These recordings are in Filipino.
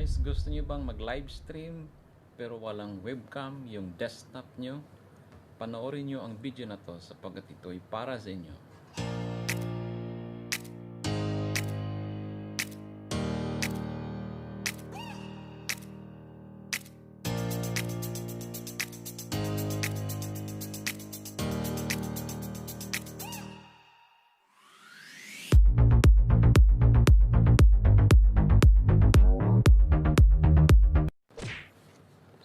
guys, gusto nyo bang mag-live stream pero walang webcam yung desktop nyo? Panoorin nyo ang video na to sapagkat ito'y para sa inyo.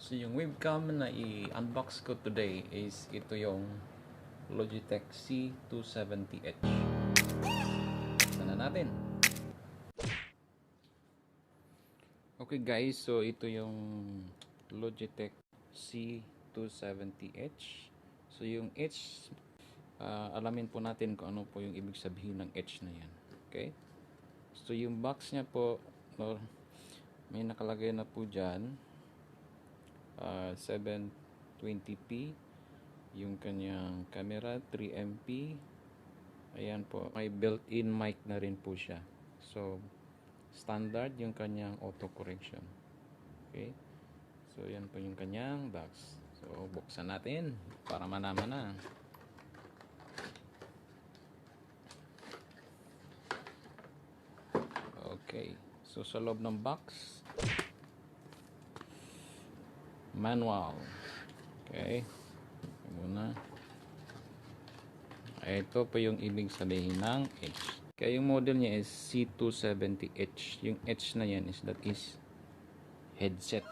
So yung webcam na i-unbox ko today is ito yung Logitech C270H. Buksan na natin. Okay guys, so ito yung Logitech C270H. So yung H, alamin po natin kung ano po yung ibig sabihin ng H na yan. Okay? So yung box niya po, may nakalagay na po dyan. 720p yung kanyang camera, 3MP. Ayan po, may built-in mic na rin po siya. So standard yung kanyang auto correction. Okay, so yan po yung kanyang box. So buksan natin para manaman na. Okay, so sa loob ng box, manual. Okay. Muna. Ito po yung ibig sabihin ng H. Kaya yung model niya is C270H. Yung H na yan is headset.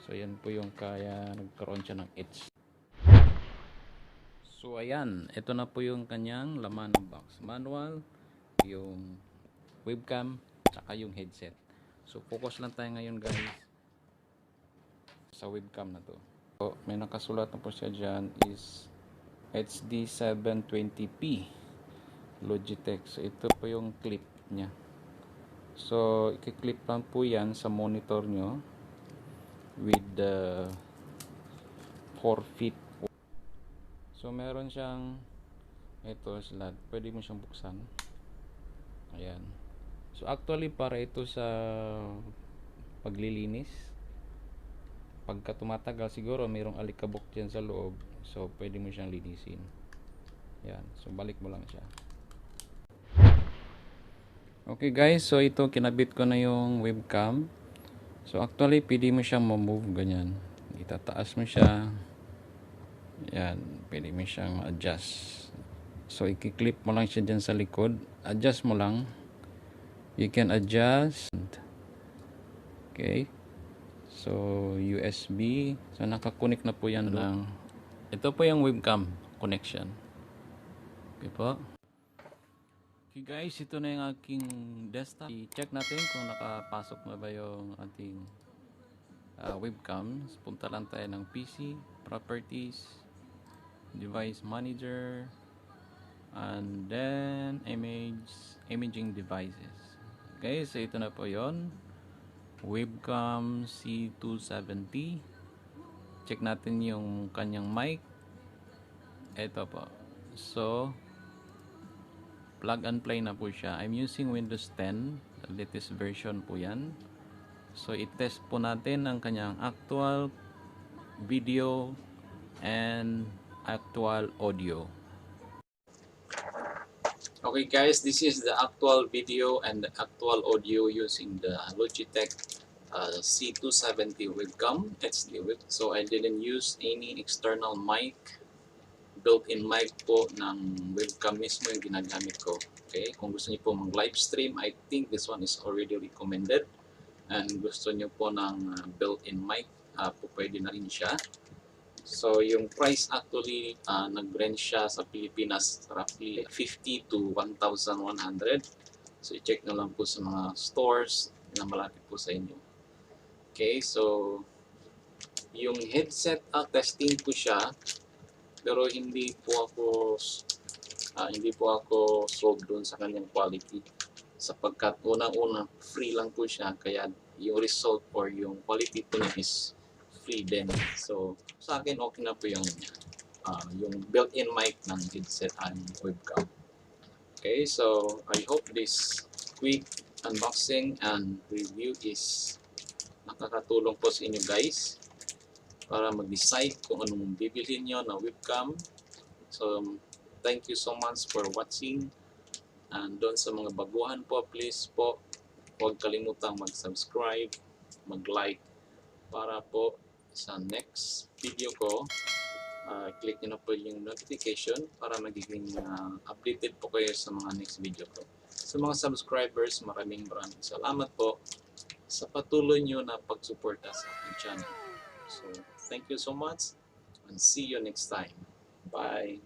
So yan po yung kaya nagkaroon siya ng H. So ayan, ito na po yung kanyang laman ng box. Manual, yung webcam, saka yung headset. So focus lang tayo ngayon guys sa webcam na to. So, may nakasulat na po siya dyan is HD 720p Logitech. So ito po yung clip nya. So i-clip lang po yan sa monitor nyo with the 4 feet. So meron siyang ito slot. Pwede mo siyang buksan. Ayan. So actually para ito sa paglilinis. Pagka tumatagal siguro mayroong alikabok dyan sa loob, so pwede mo siyang linisin. Yan, so balik mo lang siya. Okay guys, so ito kinabit ko na yung webcam. So actually pwede mo siyang ma-move ganyan. Itataas mo siya. Yan, pwede mo siyang adjust. So i-clip mo lang siya dyan sa likod. Adjust mo lang. You can adjust. Okay. So USB, so nakakonect na po yan ng ito po yung webcam connection. Okay po. Okay guys, ito na yung aking desktop. I-check natin kung nakapasok na ba yung ating webcam. Punta lang tayo ng PC, properties, device manager, and then imaging devices. Okay, so ito na po yon. Webcam C270. Check natin yung kanyang mic. Ito po. So plug and play na po siya. I'm using Windows 10, the latest version po yan. So i-test po natin ang kanyang actual video and actual audio. Okay guys, this is the actual video and the actual audio using the Logitech C270 webcam. So I didn't use any external mic. Built-in mic po ng webcam mismo yung ginagamit ko. Okay, kung gusto niyo po mag-live stream, I think this one is already recommended. And gusto niyo po ng built-in mic, po pwede na rin siya. So yung price actually nag-range siya sa Pilipinas roughly 50 to 1,100. So i-check na lang po sa mga stores na malapit po sa inyo. Okay, so yung headset testing ko siya, pero hindi po ako sold doon sa kanyang quality sapagkat unang-una free lang po siya, kaya yung result or yung quality po niya is free din. So sa akin okay na po yung built-in mic ng headset and webcam. Okay, so I hope this quick unboxing and review is nakakatulong po sa inyo guys para mag-decide kung anong bibilhin nyo na webcam. So, thank you so much for watching. And doon sa mga baguhan po, please po, huwag kalimutang mag-subscribe, mag-like para po sa next video ko. Click nyo na po yung notification para magiging updated po kayo sa mga next video ko. Sa mga subscribers, maraming salamat po sa patuloy nyo na pagsuporta sa aking channel. So, thank you so much and see you next time. Bye!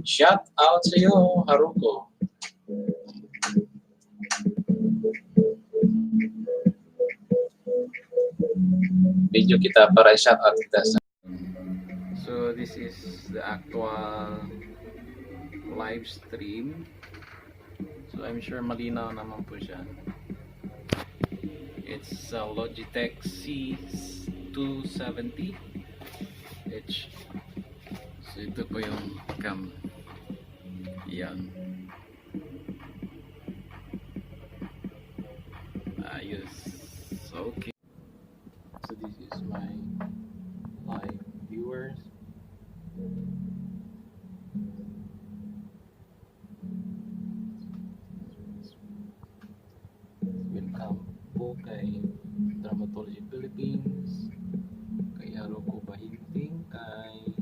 Shout out sa iyo, Haruko! Video kita para shout out kita sa... So, this is the actual live stream. So, I'm sure malinaw naman po siya. It's a Logitech C270H. So ito po yung cam. Yan. Ayos. Okay. So this is my live viewers. Welcome po kay Dermatology Philippines, kay Haruko Bahinting, kay